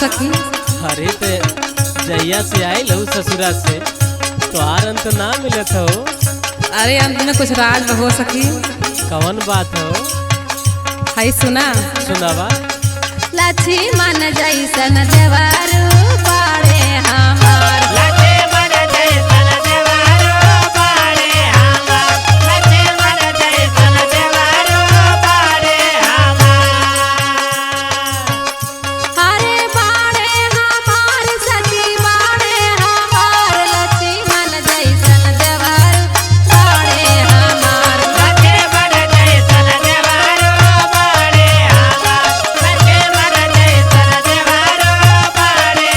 सखी। अरे ते जहिया से आई लहू ससुरा से तो अंत ना मिलत हो। अरे अंत में कुछ राज हो सखी। कौन बात हो? हाय सुना। सुनावा। लक्ष्मण जैसन देवरू बाड़े हमार, लक्ष्मण जैसन देवरू बाड़े हमार, लक्ष्मण जैसन देवरू बाड़े हमार। अरे बाड़े हमार सखी बाड़े हमार, लक्ष्मण जैसन देवरू बाड़े हमार। लक्ष्मण जैसन देवरू बाड़े हमार, लक्ष्मण जैसन देवरू बाड़े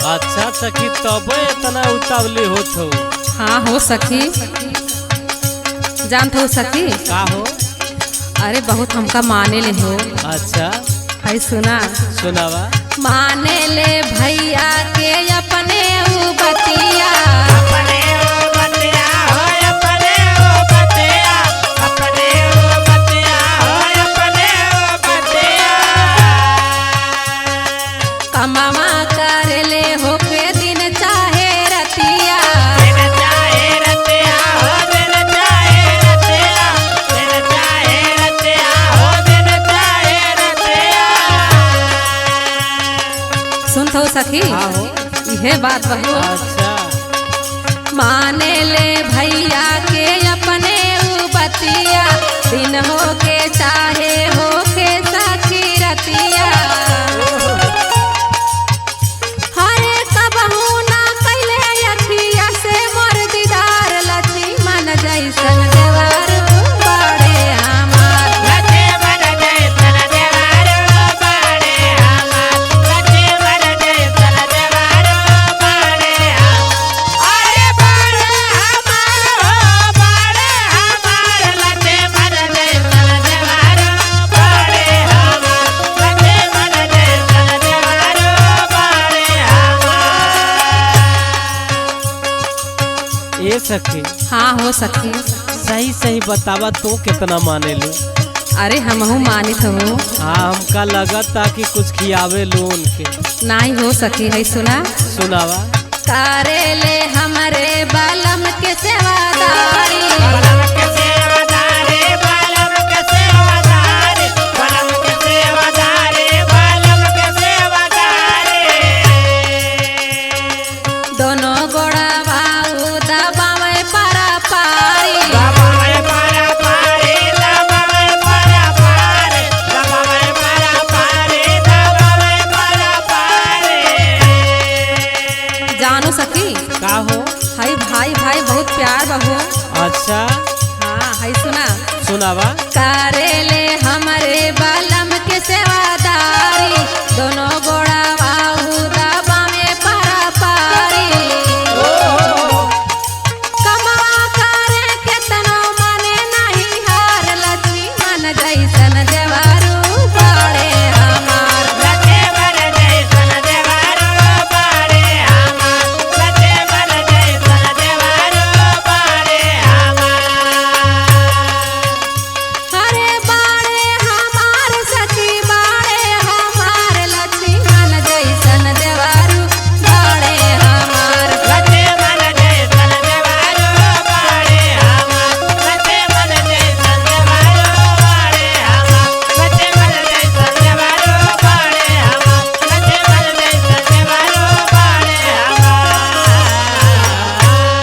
अच्छा सखी तब इतना उतावली होत हो। हाँ हो सखी। जानत हो सखी। का हो? अरे बहुत हमका माने ले हो। अच्छा हाय सुना। सुनावा। माने ले भैया के अपने उ बतिया, अपने ओ बतिया हो, अपने ओ बतिया, अपने ओ बतिया हो, अपने ओ बतिया। कमावा कर ले हो के दिन चाहे रतिया। दिन चाहे रतिया हो, दिन चाहे रतिया, दिन चाहे रतिया हो, दिन चाहे रतिया। सुन तो सखी। हाँ हो। यह बात बहु अच्छा माने ले भैया के अपने उ बतिया, दिन हो के चाहे हो के सखी रतिया। हरे कबहू ना कैले अखिया से मोर दीदार, लक्ष्मण जैसन देवरू बाड़े हमार। लक्ष्मण जैसन देवरू बाड़े हमार, लक्ष्मण जैसन देवरू बाड़े हमार। अरे बाड़े हमार हो, बाड़े हमार, लक्ष्मण जैसन देवरू बाड़े हमार, लक्ष्मण जैसन देवरू बाड़े हमार। ए सखी हाँ हो सखी। सही सही बतावा तो कितना माने लो। अरे हमहू मानित हो। हाँ हमका लगता कि कुछ खियावे लो उनके। नहीं हो सकी है सुना। सुनावा। करे ले हमरे बालम के सेवादारी, बालम के सेवादारी, बालम के सेवादारी, बालम के सेवादारी, बालम के सेवादारी। दोनों गोड़ा बाऊ दबावे पारा पारी। दबावे पारा पारी, दबावे पारा पारी, दबावे पारा पारी, दबावे पारा पारी। जानू सखी। का हो? हाय भाई भाई बहुत प्यार बहु। अच्छा हाँ हाय सुना। सुनावा। करे ले हमरे बालम के सेवादारी, दोनों